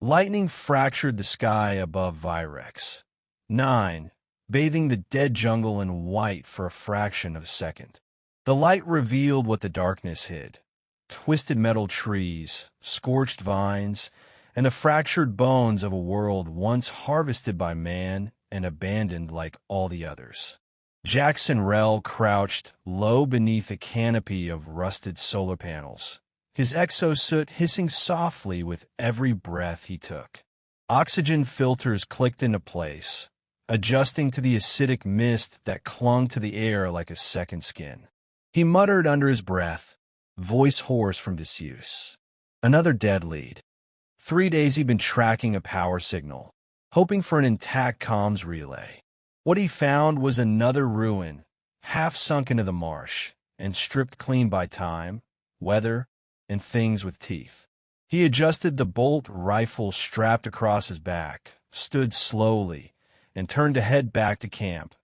Lightning fractured the sky above Virex. 9. Bathing the dead jungle in white for a fraction of a second. The light revealed what the darkness hid. Twisted metal trees, scorched vines, and the fractured bones of a world once harvested by man and abandoned like all the others. Jackson Rell crouched low beneath a canopy of rusted solar panels, his exosuit hissing softly with every breath he took. Oxygen filters clicked into place, adjusting to the acidic mist that clung to the air like a second skin. He muttered under his breath, voice hoarse from disuse. Another dead lead. 3 days he'd been tracking a power signal, hoping for an intact comms relay. What he found was another ruin, half sunk into the marsh, and stripped clean by time, weather, and things with teeth. He adjusted the bolt rifle strapped across his back, stood slowly, and turned to head back to camp,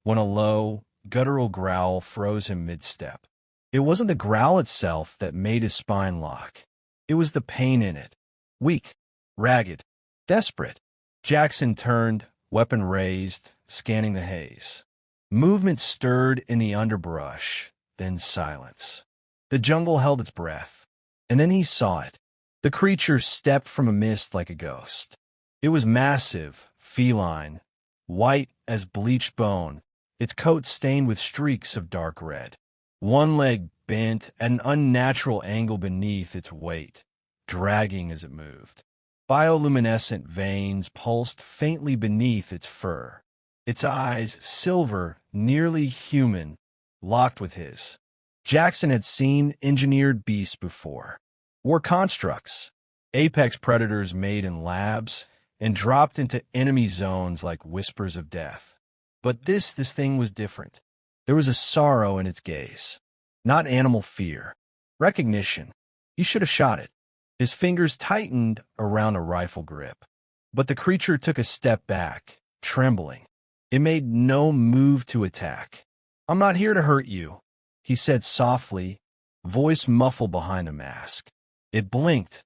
when a low, guttural growl froze him mid-step. It wasn't the growl itself that made his spine lock. It was the pain in it. Weak, ragged, desperate. Jackson turned, weapon raised, scanning the haze. Movement stirred in the underbrush, then silence. The jungle held its breath, and then he saw it. The creature stepped from a mist like a ghost. It was massive, feline, white as bleached bone, its coat stained with streaks of dark red. One leg bent at an unnatural angle beneath its weight, dragging as it moved. Bioluminescent veins pulsed faintly beneath its fur. Its eyes, silver, nearly human, locked with his. Jackson had seen engineered beasts before. War constructs, apex predators made in labs, and dropped into enemy zones like whispers of death. But this thing was different. There was a sorrow in its gaze. Not animal fear. Recognition. He should have shot it. His fingers tightened around a rifle grip. But the creature took a step back, trembling. It made no move to attack. "I'm not here to hurt you," he said softly, voice muffled behind a mask. It blinked,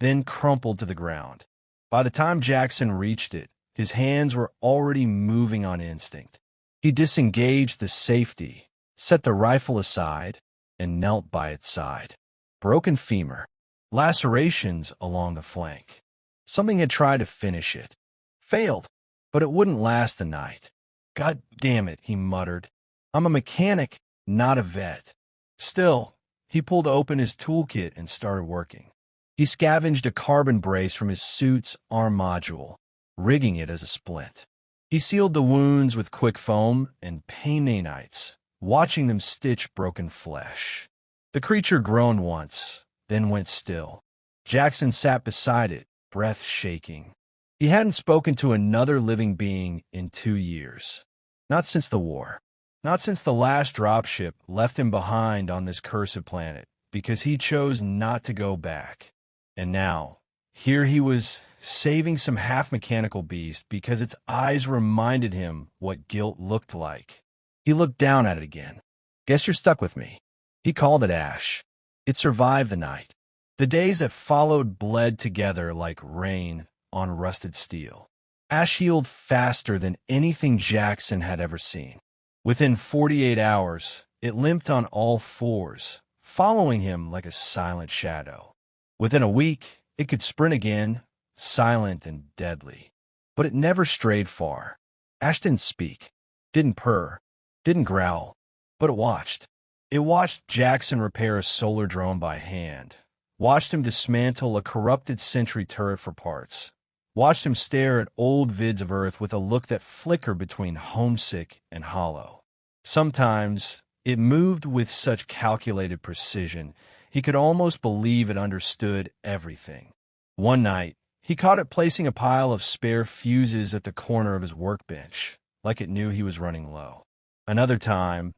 then crumpled to the ground. By the time Jackson reached it, his hands were already moving on instinct. He disengaged the safety, set the rifle aside, and knelt by its side. Broken femur, lacerations along the flank. Something had tried to finish it. Failed, but it wouldn't last the night. "God damn it," he muttered. "I'm a mechanic, not a vet." Still, he pulled open his toolkit and started working. He scavenged a carbon brace from his suit's arm module, rigging it as a splint. He sealed the wounds with quick foam and pain nanites, watching them stitch broken flesh. The creature groaned once, then went still. Jackson sat beside it, breath shaking. He hadn't spoken to another living being in 2 years. Not since the war. Not since the last dropship left him behind on this cursed planet, because he chose not to go back. And now, here he was, saving some half-mechanical beast because its eyes reminded him what guilt looked like. He looked down at it again. "Guess you're stuck with me." He called it Ash. It survived the night. The days that followed bled together like rain on rusted steel. Ash healed faster than anything Jackson had ever seen. Within 48 hours, it limped on all fours, following him like a silent shadow. Within a week, it could sprint again, silent and deadly. But it never strayed far. Ash didn't speak, didn't purr, didn't growl, but it watched. It watched Jackson repair a solar drone by hand, watched him dismantle a corrupted Sentry turret for parts, watched him stare at old vids of Earth with a look that flickered between homesick and hollow. Sometimes it moved with such calculated precision, he could almost believe it understood everything. One night, he caught it placing a pile of spare fuses at the corner of his workbench, like it knew he was running low. Another time,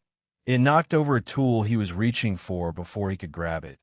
it knocked over a tool he was reaching for before he could grab it,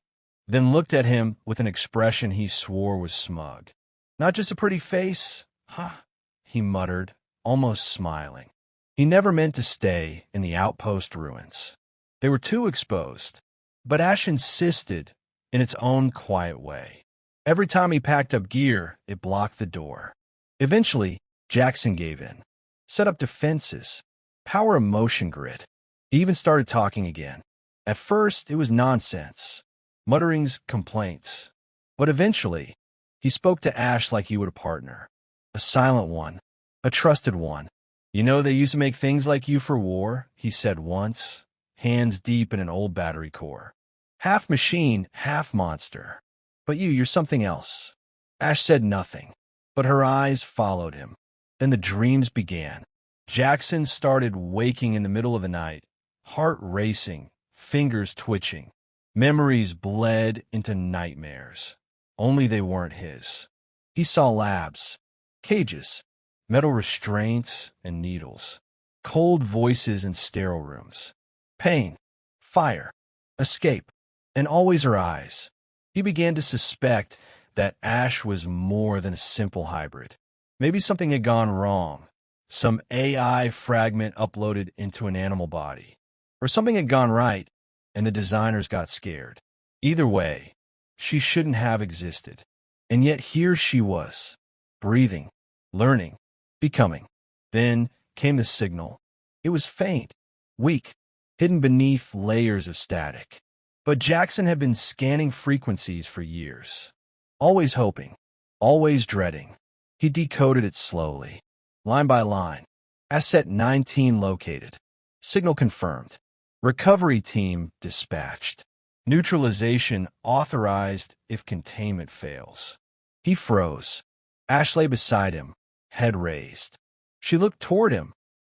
then looked at him with an expression he swore was smug. "Not just a pretty face, huh?" he muttered, almost smiling. He never meant to stay in the outpost ruins. They were too exposed, but Ash insisted in its own quiet way. Every time he packed up gear, it blocked the door. Eventually, Jackson gave in. Set up defenses. Power a motion grid. He even started talking again. At first, it was nonsense. Mutterings, complaints. But eventually, he spoke to Ash like he would a partner. A silent one. A trusted one. You know they used to make things like you for war, he said once, hands deep in an old battery core. Half machine, half monster. But you're something else. Ash said nothing, but her eyes followed him. Then the dreams began. Jackson started waking in the middle of the night, heart racing, fingers twitching. Memories bled into nightmares. Only they weren't his. He saw labs, cages, metal restraints and needles, cold voices in sterile rooms, pain, fire, escape, and always her eyes. He began to suspect that Ash was more than a simple hybrid. Maybe something had gone wrong. Some AI fragment uploaded into an animal body. Or something had gone right, and the designers got scared. Either way, she shouldn't have existed. And yet here she was, breathing, learning, becoming. Then came the signal. It was faint, weak, hidden beneath layers of static. But Jackson had been scanning frequencies for years. Always hoping, always dreading. He decoded it slowly, line by line. Asset 19 located. Signal confirmed. Recovery team dispatched. Neutralization authorized if containment fails. He froze. Ash lay beside him, head raised. She looked toward him,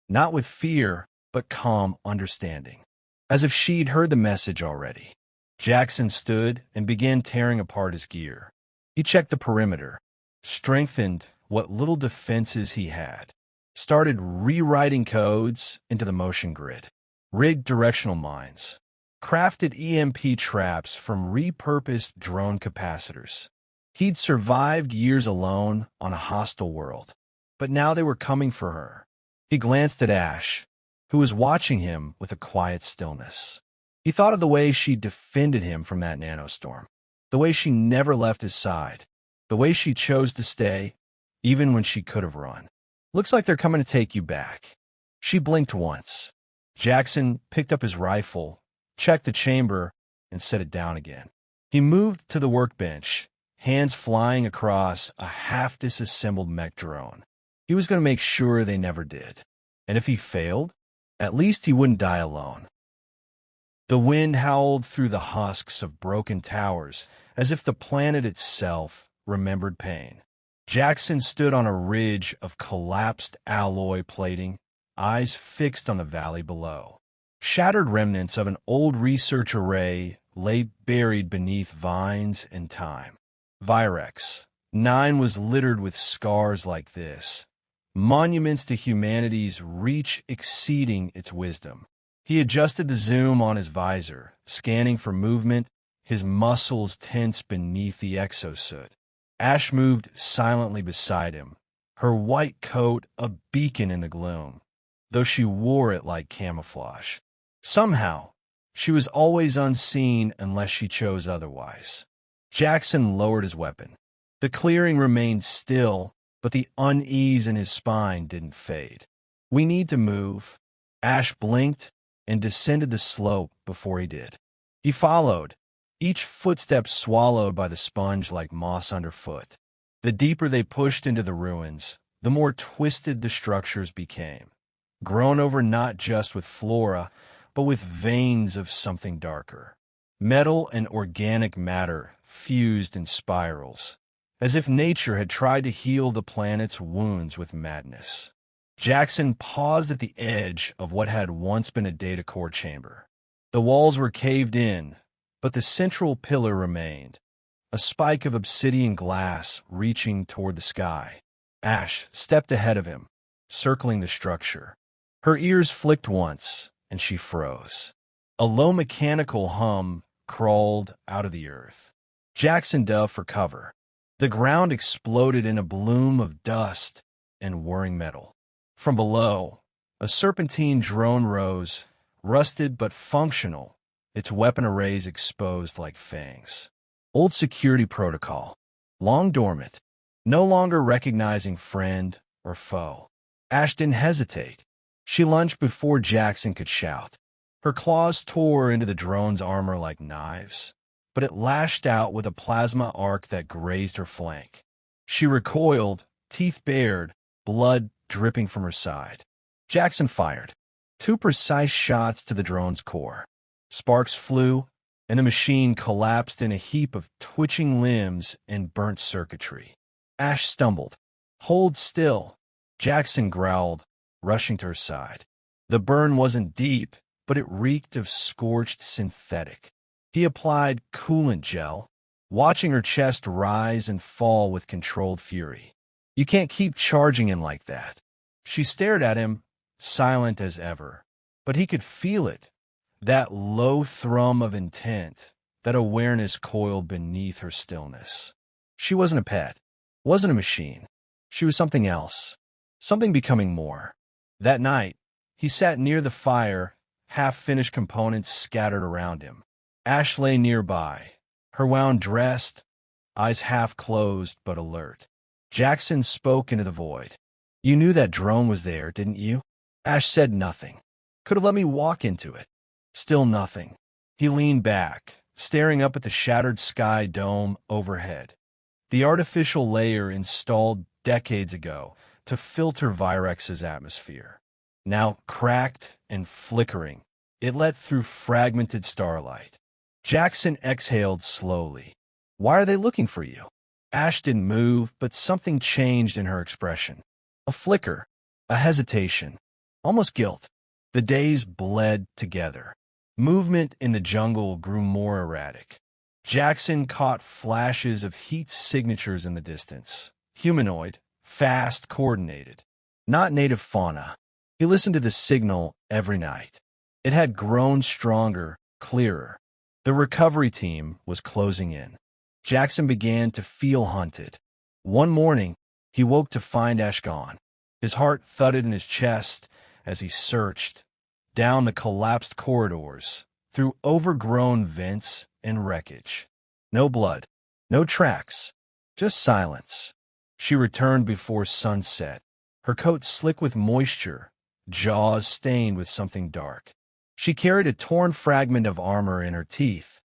not with fear, but calm understanding, as if she'd heard the message already. Jackson stood and began tearing apart his gear. He checked the perimeter, strengthened what little defenses he had, started rewriting codes into the motion grid, rigged directional mines, crafted EMP traps from repurposed drone capacitors. He'd survived years alone on a hostile world, but now they were coming for her. He glanced at Ash, who was watching him with a quiet stillness. He thought of the way she defended him from that nanostorm, the way she never left his side, the way she chose to stay, even when she could have run. Looks like they're coming to take you back. She blinked once. Jackson picked up his rifle, checked the chamber, and set it down again. He moved to the workbench, hands flying across a half-disassembled mech drone. He was going to make sure they never did. And if he failed, at least he wouldn't die alone. The wind howled through the husks of broken towers, as if the planet itself remembered pain. Jackson stood on a ridge of collapsed alloy plating, eyes fixed on the valley below. Shattered remnants of an old research array lay buried beneath vines and time. Virex 9 was littered with scars like this, monuments to humanity's reach exceeding its wisdom. He adjusted the zoom on his visor, scanning for movement, his muscles tense beneath the exosuit. Ash moved silently beside him, her white coat a beacon in the gloom, though she wore it like camouflage. Somehow, she was always unseen unless she chose otherwise. Jackson lowered his weapon. The clearing remained still, but the unease in his spine didn't fade. "We need to move." Ash blinked and descended the slope before he did. He followed, each footstep swallowed by the sponge like moss underfoot. The deeper they pushed into the ruins, the more twisted the structures became, grown over not just with flora, but with veins of something darker. Metal and organic matter fused in spirals, as if nature had tried to heal the planet's wounds with madness. Jackson paused at the edge of what had once been a data core chamber. The walls were caved in, but the central pillar remained, a spike of obsidian glass reaching toward the sky. Ash stepped ahead of him, circling the structure. Her ears flicked once, and she froze. A low mechanical hum crawled out of the earth. Jackson dove for cover. The ground exploded in a bloom of dust and whirring metal. From below, a serpentine drone rose, rusted but functional, its weapon arrays exposed like fangs. Old security protocol. long dormant, no longer recognizing friend or foe. Ash didn't hesitate. She lunged before Jackson could shout. Her claws tore into the drone's armor like knives, but it lashed out with a plasma arc that grazed her flank. She recoiled, teeth bared, blood dripping from her side. Jackson fired 2 precise shots to the drone's core. Sparks flew, and the machine collapsed in a heap of twitching limbs and burnt circuitry. Ash stumbled. "Hold still," Jackson growled, rushing to her side. The burn wasn't deep, but it reeked of scorched synthetic. He applied coolant gel, watching her chest rise and fall with controlled fury. "You can't keep charging him like that." She stared at him, silent as ever. But he could feel it, that low thrum of intent, that awareness coiled beneath her stillness. She wasn't a pet, wasn't a machine. She was something else, something becoming more. That night, he sat near the fire, half-finished components scattered around him. Ash lay nearby, her wound dressed, eyes half-closed but alert. Jackson spoke into the void. "You knew that drone was there, didn't you?" Ash said nothing. "Could have let me walk into it." Still nothing. He leaned back, staring up at the shattered sky dome overhead. The artificial layer installed decades ago to filter Virex's atmosphere. Now cracked and flickering, it let through fragmented starlight. Jackson exhaled slowly. "Why are they looking for you?" Ash didn't move, but something changed in her expression. A flicker, a hesitation, almost guilt. The days bled together. Movement in the jungle grew more erratic. Jackson caught flashes of heat signatures in the distance. Humanoid, fast, coordinated. Not native fauna. He listened to the signal every night. It had grown stronger, clearer. The recovery team was closing in. Jackson began to feel hunted. One morning, he woke to find Ash gone. His heart thudded in his chest as he searched, down the collapsed corridors, through overgrown vents and wreckage. No blood, no tracks, just silence. She returned before sunset, her coat slick with moisture, jaws stained with something dark. She carried a torn fragment of armor in her teeth,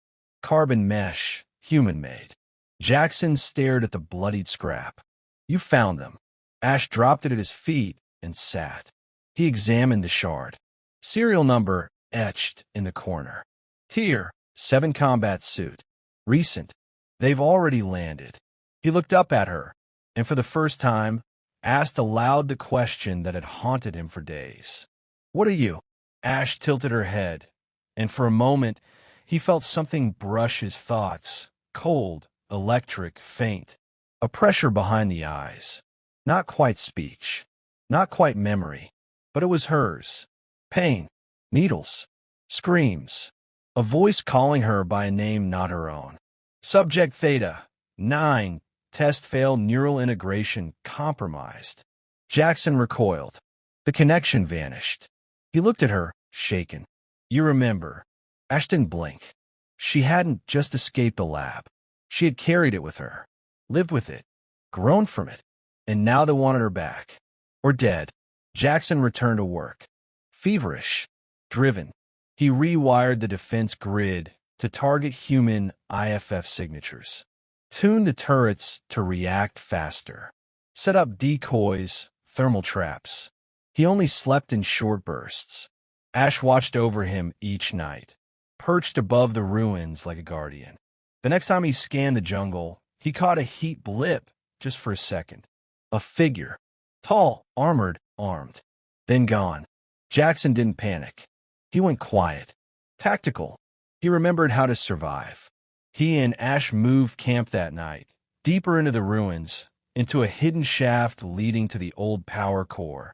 carbon mesh, human-made. Jackson stared at the bloodied scrap. "You found them." Ash dropped it at his feet and sat. He examined the shard. Serial number etched in the corner. Tier 7 combat suit. Recent. They've already landed. He looked up at her, and for the first time, asked aloud the question that had haunted him for days. "What are you?" Ash tilted her head, and for a moment, he felt something brush his thoughts. Cold, electric, faint. A pressure behind the eyes. Not quite speech. Not quite memory. But it was hers. Pain. Needles. Screams. A voice calling her by a name not her own. Subject Theta. 9. Test failed, neural integration compromised. Jackson recoiled. The connection vanished. He looked at her, shaken. "You remember." Ash didn't blink. She hadn't just escaped the lab. She had carried it with her, lived with it, grown from it, and now they wanted her back. Or dead. Jackson returned to work. Feverish. Driven. He rewired the defense grid to target human IFF signatures. Tuned the turrets to react faster. Set up decoys, thermal traps. He only slept in short bursts. Ash watched over him each night, perched above the ruins like a guardian. The next time he scanned the jungle, he caught a heat blip just for a second. A figure. Tall, armored, armed. Then gone. Jackson didn't panic. He went quiet. Tactical. He remembered how to survive. He and Ash moved camp that night, deeper into the ruins, into a hidden shaft leading to the old power core.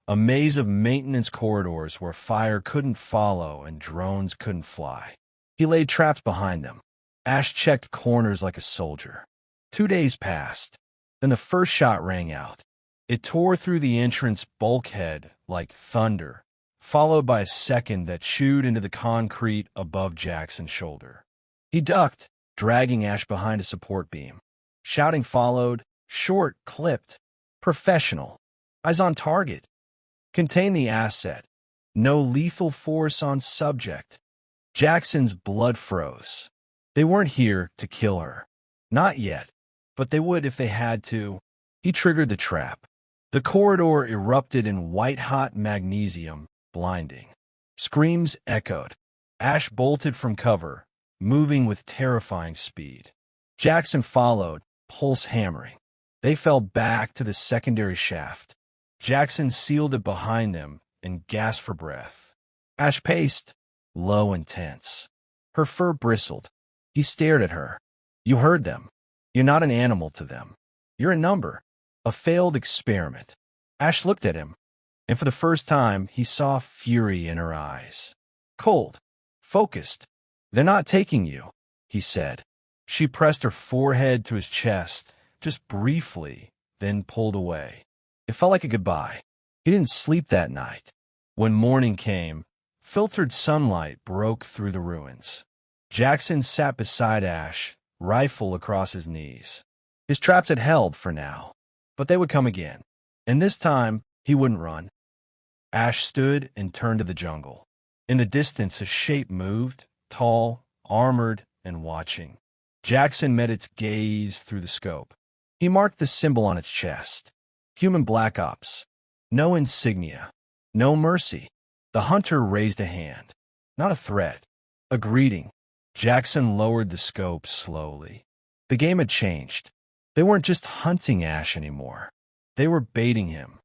A maze of maintenance corridors where fire couldn't follow and drones couldn't fly. He laid traps behind them. Ash checked corners like a soldier. 2 days passed. Then the first shot rang out. It tore through the entrance bulkhead like thunder, followed by a second that chewed into the concrete above Jackson's shoulder. He ducked, dragging Ash behind a support beam. Shouting followed, short, clipped, professional. Eyes on target. Contain the asset. No lethal force on subject. Jackson's blood froze. They weren't here to kill her. Not yet, but they would if they had to. He triggered the trap. The corridor erupted in white-hot magnesium, blinding. Screams echoed. Ash bolted from cover, moving with terrifying speed. Jackson followed, pulse hammering. They fell back to the secondary shaft. Jackson sealed it behind them and gasped for breath. Ash paced, low and tense. Her fur bristled. He stared at her. You heard them. You're not an animal to them. You're a number. A failed experiment. Ash looked at him, and for the first time, he saw fury in her eyes. Cold. Focused. They're not taking you, he said. She pressed her forehead to his chest, just briefly, then pulled away. It felt like a goodbye. He didn't sleep that night. When morning came, filtered sunlight broke through the ruins. Jackson sat beside Ash, rifle across his knees. His traps had held for now, but they would come again. And this time, he wouldn't run. Ash stood and turned to the jungle. In the distance, a shape moved, tall, armored, and watching. Jackson met its gaze through the scope. He marked the symbol on its chest. Human Black Ops. No insignia. No mercy. The hunter raised a hand. Not a threat. A greeting. Jackson lowered the scope slowly. The game had changed. They weren't just hunting Ash anymore. They were baiting him.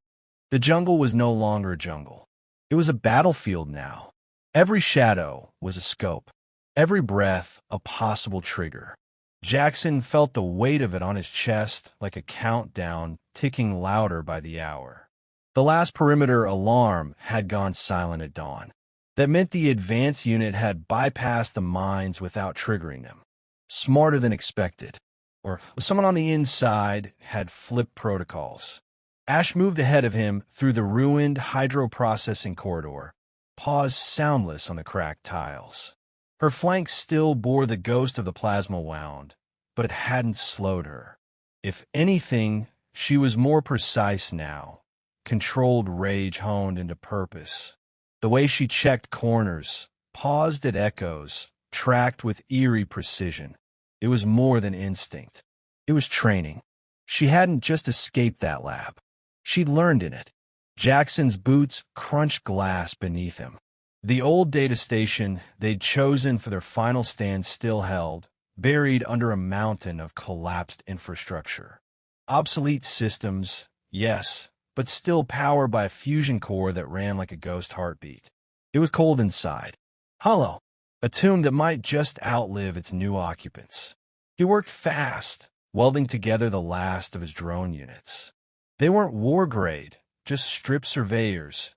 The jungle was no longer a jungle. It was a battlefield now. Every shadow was a scope. Every breath a possible trigger. Jackson felt the weight of it on his chest like a countdown ticking louder by the hour. The last perimeter alarm had gone silent at dawn. That meant the advance unit had bypassed the mines without triggering them. Smarter than expected. Or someone on the inside had flipped protocols. Ash moved ahead of him through the ruined hydroprocessing corridor, paused soundless on the cracked tiles. Her flank still bore the ghost of the plasma wound, but it hadn't slowed her. If anything, she was more precise now, controlled rage honed into purpose. The way she checked corners, paused at echoes, tracked with eerie precision. It was more than instinct. It was training. She hadn't just escaped that lab. She'd learned in it. Jackson's boots crunched glass beneath him. The old data station they'd chosen for their final stand still held, buried under a mountain of collapsed infrastructure. Obsolete systems, yes, but still powered by a fusion core that ran like a ghost heartbeat. It was cold inside, hollow, a tomb that might just outlive its new occupants. He worked fast, welding together the last of his drone units. They weren't war-grade, just strip surveyors,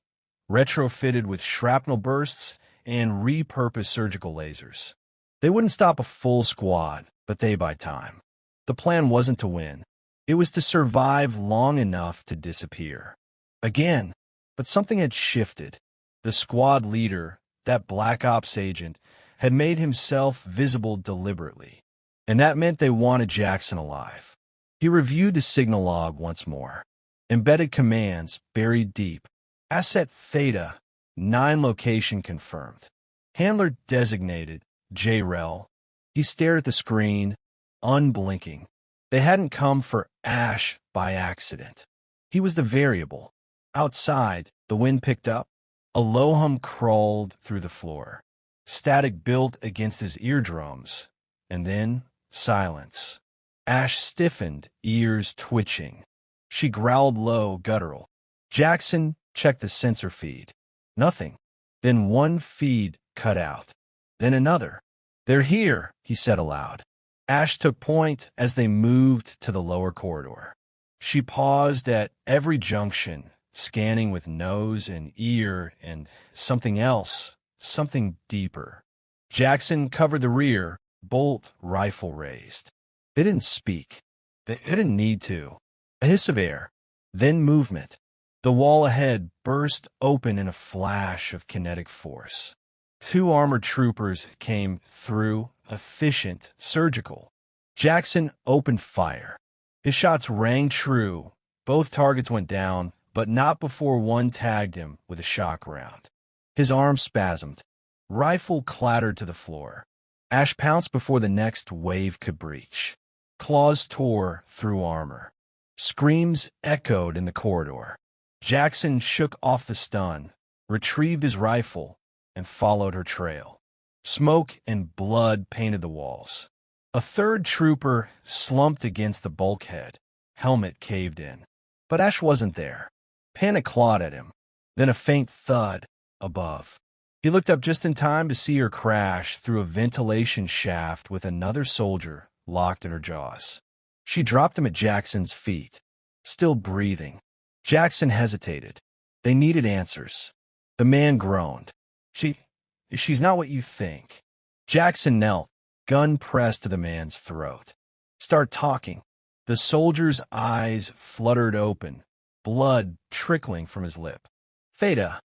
retrofitted with shrapnel bursts and repurposed surgical lasers. They wouldn't stop a full squad, but they buy time. The plan wasn't to win. It was to survive long enough to disappear. Again, but something had shifted. The squad leader, that Black Ops agent, had made himself visible deliberately. And that meant they wanted Jackson alive. He reviewed the signal log once more. Embedded commands buried deep. Asset Theta, 9 location confirmed. Handler designated, JREL. He stared at the screen, unblinking. They hadn't come for Ash by accident. He was the variable. Outside, the wind picked up. A low hum crawled through the floor. Static built against his eardrums. And then, silence. Ash stiffened, ears twitching. She growled low, guttural. Jackson checked the sensor feed. Nothing. Then one feed cut out. Then another. They're here, he said aloud. Ash took point as they moved to the lower corridor. She paused at every junction, scanning with nose and ear and something else, something deeper. Jackson covered the rear, bolt rifle raised. They didn't speak. They didn't need to. A hiss of air, then movement. The wall ahead burst open in a flash of kinetic force. 2 armored troopers came through, efficient, surgical. Jackson opened fire. His shots rang true. Both targets went down, but not before one tagged him with a shock round. His arm spasmed. Rifle clattered to the floor. Ash pounced before the next wave could breach. Claws tore through armor. Screams echoed in the corridor. Jackson shook off the stun, retrieved his rifle, and followed her trail. Smoke and blood painted the walls. A third trooper slumped against the bulkhead. Helmet caved in. But Ash wasn't there. Panic clawed at him. Then a faint thud above. He looked up just in time to see her crash through a ventilation shaft with another soldier locked in her jaws. She dropped him at Jackson's feet, still breathing. Jackson hesitated. They needed answers. The man groaned. She's not what you think. Jackson knelt, gun pressed to the man's throat. Start talking. The soldier's eyes fluttered open, blood trickling from his lip. Theta,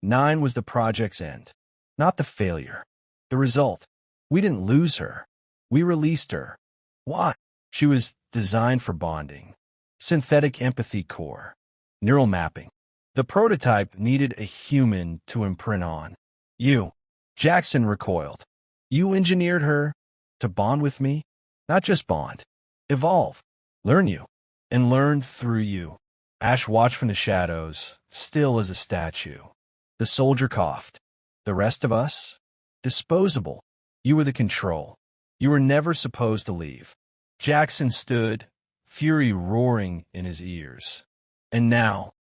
9 was the project's end, not the failure. The result. We didn't lose her. We released her. Why? She was designed for bonding. Synthetic empathy core. Neural mapping. The prototype needed a human to imprint on. You. Jackson recoiled. You engineered her to bond with me? Not just bond. Evolve. Learn you. And learn through you. Ash watched from the shadows, still as a statue. The soldier coughed. The rest of us? Disposable. You were the control. You were never supposed to leave. Jackson stood, fury roaring in his ears. And now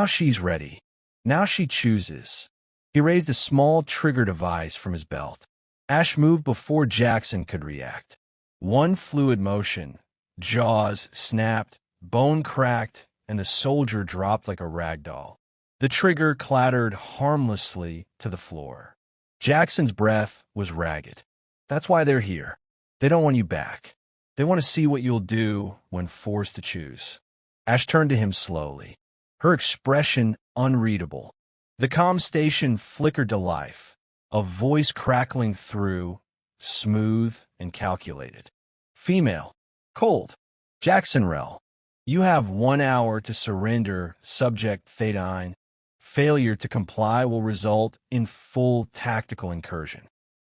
she's ready. Now she chooses. He raised a small trigger device from his belt. Ash moved before Jackson could react. One fluid motion. Jaws snapped, bone cracked, and the soldier dropped like a rag doll. The trigger clattered harmlessly to the floor. Jackson's breath was ragged. That's why they're here. They don't want you back. They want to see what you'll do when forced to choose. Ash turned to him slowly, her expression unreadable. The comm station flickered to life, a voice crackling through, smooth and calculated. Female. Cold. Jackson Rel. You have 1 hour to surrender, subject Theta. Failure to comply will result in full tactical incursion.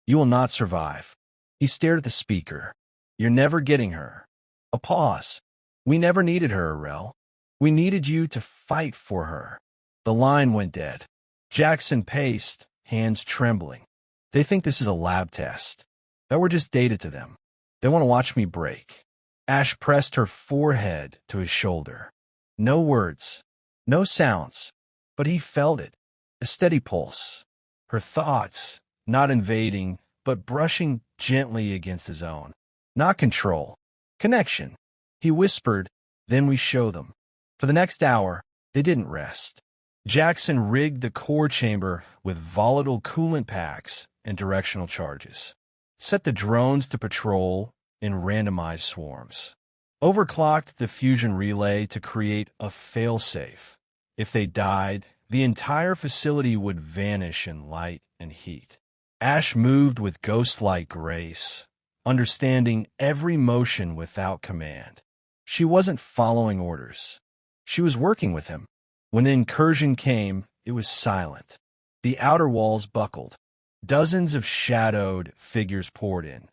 You will not survive. He stared at the speaker. You're never getting her. A pause. We never needed her, Rel. We needed you to fight for her. The line went dead. Jackson paced, hands trembling. They think this is a lab test. That we're just data to them. They want to watch me break. Ash pressed her forehead to his shoulder. No words, no sounds, but he felt it, a steady pulse. Her thoughts, not invading, but brushing gently against his own. Not control, connection. He whispered, then we show them. For the next hour, they didn't rest. Jackson rigged the core chamber with volatile coolant packs and directional charges. Set the drones to patrol in randomized swarms. Overclocked the fusion relay to create a failsafe. If they died, the entire facility would vanish in light and heat. Ash moved with ghost-like grace, understanding every motion without command. She wasn't following orders. She was working with him. When the incursion came, it was silent. The outer walls buckled. Dozens of shadowed figures poured in.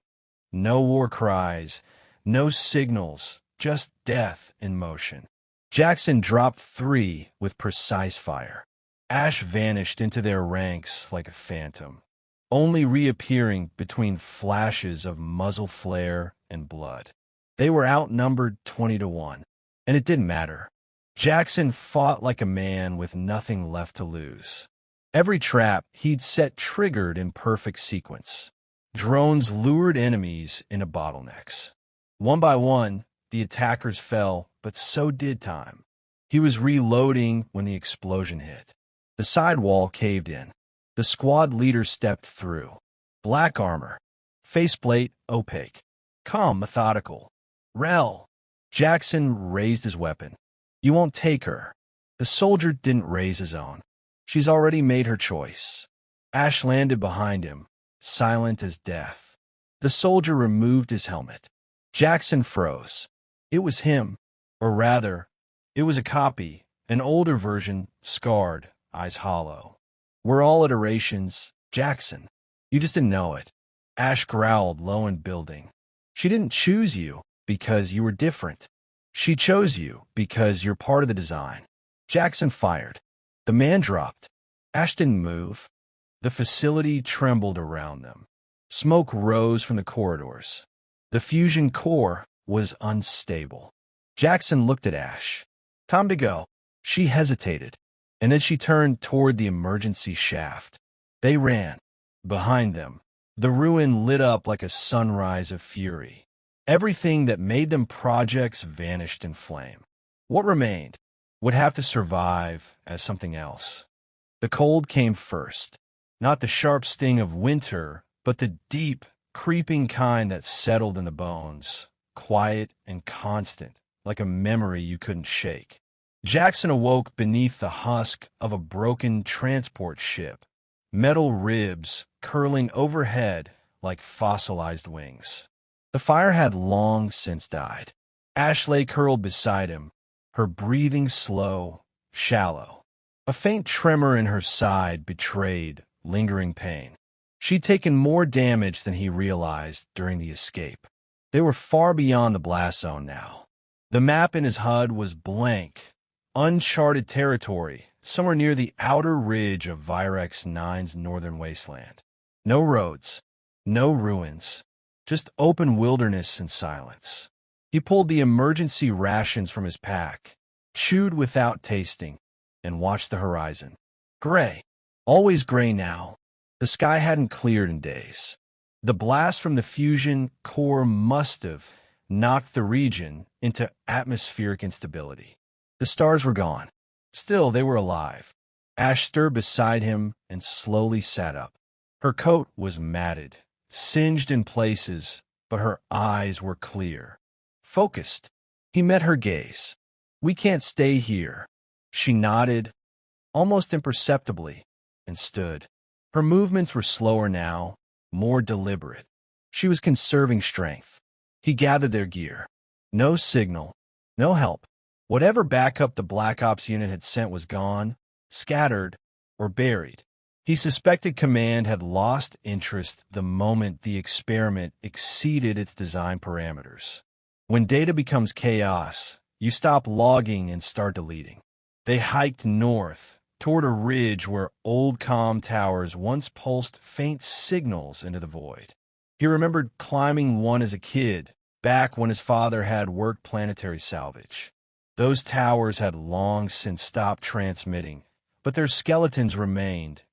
No war cries, no signals, just death in motion. Jackson dropped 3 with precise fire. Ash vanished into their ranks like a phantom, only reappearing between flashes of muzzle flare and blood. They were outnumbered 20-1, and it didn't matter. Jackson fought like a man with nothing left to lose. Every trap he'd set triggered in perfect sequence. Drones lured enemies into bottlenecks. One by one, the attackers fell, but so did time. He was reloading when the explosion hit. The side wall caved in. The squad leader stepped through. Black armor. Faceplate opaque. Calm, methodical. Rel. Jackson raised his weapon. You won't take her. The soldier didn't raise his own. She's already made her choice. Ash landed behind him, silent as death. The soldier removed his helmet. Jackson froze. It was him. Or rather, it was a copy, an older version, scarred, eyes hollow. We're all iterations, Jackson. You just didn't know it. Ash growled low and building. She didn't choose you because you were different. She chose you because you're part of the design. Jackson fired. The man dropped. Ash didn't move. The facility trembled around them. Smoke rose from the corridors. The fusion core was unstable. Jackson looked at Ash. Time to go. She hesitated, and then she turned toward the emergency shaft. They ran. Behind them, the ruin lit up like a sunrise of fury. Everything that made them projects vanished in flame. What remained would have to survive as something else. The cold came first. Not the sharp sting of winter, but the deep, creeping kind that settled in the bones, quiet and constant, like a memory you couldn't shake. Jackson awoke beneath the husk of a broken transport ship, metal ribs curling overhead like fossilized wings. The fire had long since died. Ash lay curled beside him, her breathing slow, shallow. A faint tremor in her side betrayed lingering pain. She'd taken more damage than he realized during the escape. They were far beyond the blast zone now. The map in his HUD was blank, uncharted territory, somewhere near the outer ridge of Virex 9's northern wasteland. No roads, no ruins, just open wilderness and silence. He pulled the emergency rations from his pack, chewed without tasting, and watched the horizon. Gray. Always gray now. The sky hadn't cleared in days. The blast from the fusion core must have knocked the region into atmospheric instability. The stars were gone. Still, they were alive. Ash stirred beside him and slowly sat up. Her coat was matted, singed in places, but her eyes were clear, focused. He met her gaze. We can't stay here. She nodded, almost imperceptibly, and stood. Her movements were slower now, more deliberate. She was conserving strength. He gathered their gear. No signal, no help. Whatever backup the Black Ops unit had sent was gone, scattered, or buried. He suspected command had lost interest the moment the experiment exceeded its design parameters. When data becomes chaos, you stop logging and start deleting. They hiked north, toward a ridge where old comm towers once pulsed faint signals into the void. He remembered climbing one as a kid, back when his father had worked planetary salvage. Those towers had long since stopped transmitting, but their skeletons remained,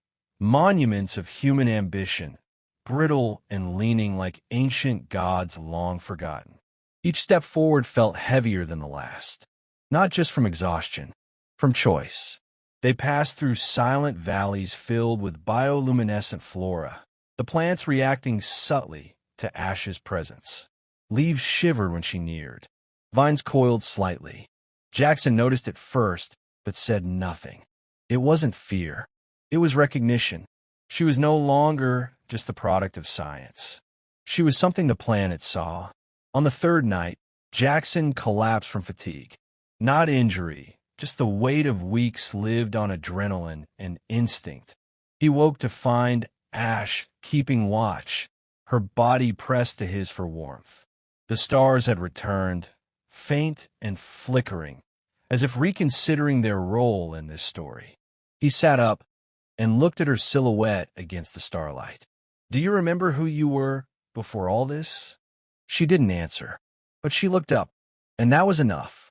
monuments of human ambition, brittle and leaning like ancient gods long forgotten. Each step forward felt heavier than the last, not just from exhaustion, from choice. They passed through silent valleys filled with bioluminescent flora, the plants reacting subtly to Ash's presence. Leaves shivered when she neared. Vines coiled slightly. Jackson noticed it first, but said nothing. It wasn't fear. It was recognition. She was no longer just the product of science. She was something the planet saw. On the third night, Jackson collapsed from fatigue. Not injury, just the weight of weeks lived on adrenaline and instinct. He woke to find Ash keeping watch, her body pressed to his for warmth. The stars had returned, faint and flickering, as if reconsidering their role in this story. He sat up and looked at her silhouette against the starlight. Do you remember who you were before all this? She didn't answer, but she looked up, and that was enough.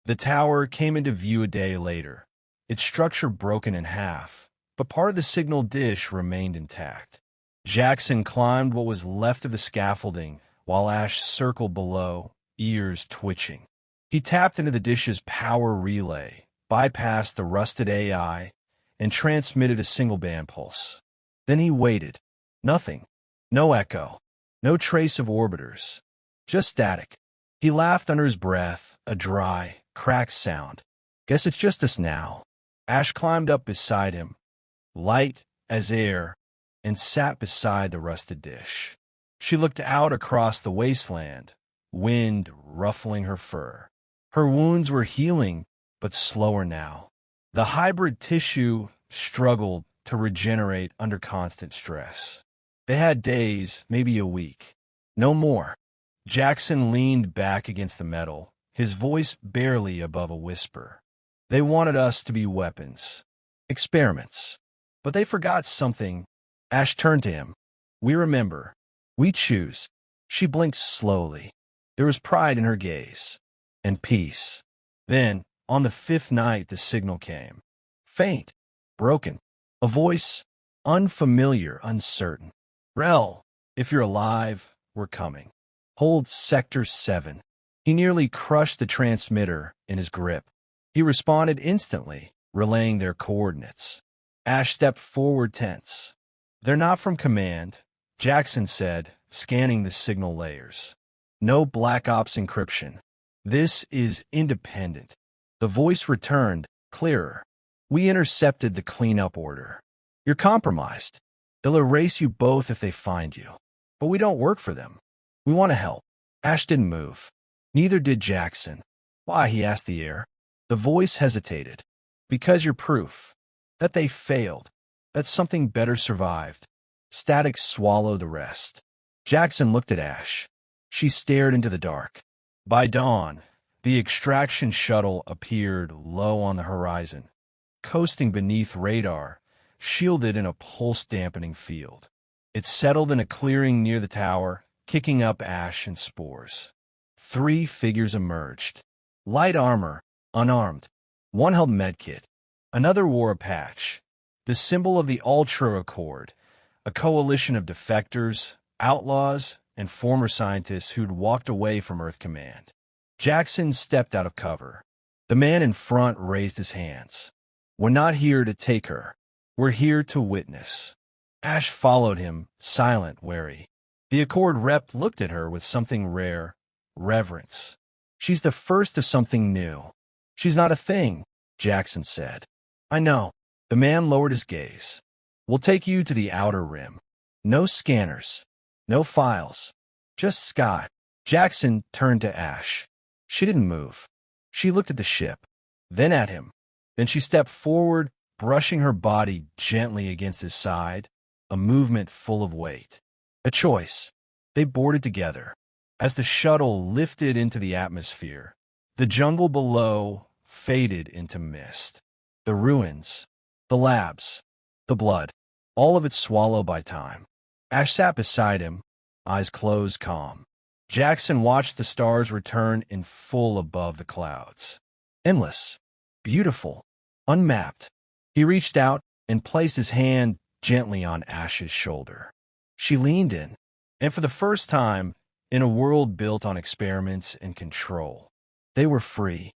The tower came into view a day later, its structure broken in half, but part of the signal dish remained intact. Jackson climbed what was left of the scaffolding while Ash circled below, ears twitching. He tapped into the dish's power relay, bypassed the rusted AI, and transmitted a single band pulse. Then he waited. Nothing. No echo. No trace of orbiters. Just static. He laughed under his breath, a dry, cracked sound. Guess it's just us now. Ash climbed up beside him, light as air, and sat beside the rusted dish. She looked out across the wasteland, wind ruffling her fur. Her wounds were healing, but slower now. The hybrid tissue struggled to regenerate under constant stress. They had days, maybe a week. No more. Jackson leaned back against the metal, his voice barely above a whisper. They wanted us to be weapons. Experiments. But they forgot something. Ash turned to him. We remember. We choose. She blinked slowly. There was pride in her gaze. And peace. Then, on the fifth night, the signal came. Faint. Broken. A voice. Unfamiliar, uncertain. Rel, if you're alive, we're coming. Hold Sector 7. He nearly crushed the transmitter in his grip. He responded instantly, relaying their coordinates. Ash stepped forward tense. They're not from command, Jackson said, scanning the signal layers. No Black Ops encryption. This is independent. The voice returned, clearer. We intercepted the cleanup order. You're compromised. They'll erase you both if they find you. But we don't work for them. We want to help. Ash didn't move. Neither did Jackson. Why, he asked the air. The voice hesitated. Because you're proof. That they failed. That something better survived. Static swallowed the rest. Jackson looked at Ash. She stared into the dark. By dawn, the extraction shuttle appeared low on the horizon, coasting beneath radar, shielded in a pulse-dampening field. It settled in a clearing near the tower, kicking up ash and spores. 3 figures emerged. Light armor, unarmed. One held medkit. Another wore a patch, the symbol of the Ultra Accord, a coalition of defectors, outlaws, and former scientists who'd walked away from Earth Command. Jackson stepped out of cover. The man in front raised his hands. We're not here to take her. We're here to witness. Ash followed him, silent, wary. The Accord rep looked at her with something rare, reverence. She's the first of something new. She's not a thing, Jackson said. I know. The man lowered his gaze. We'll take you to the outer rim. No scanners. No files. Just sky. Jackson turned to Ash. She didn't move. She looked at the ship, then at him. Then she stepped forward, brushing her body gently against his side, a movement full of weight. A choice. They boarded together. As the shuttle lifted into the atmosphere, the jungle below faded into mist. The ruins, the labs, the blood, all of it swallowed by time. Ash sat beside him, eyes closed, calm. Jackson watched the stars return in full above the clouds. Endless, beautiful, unmapped. He reached out and placed his hand gently on Ash's shoulder. She leaned in, and for the first time, in a world built on experiments and control, they were free.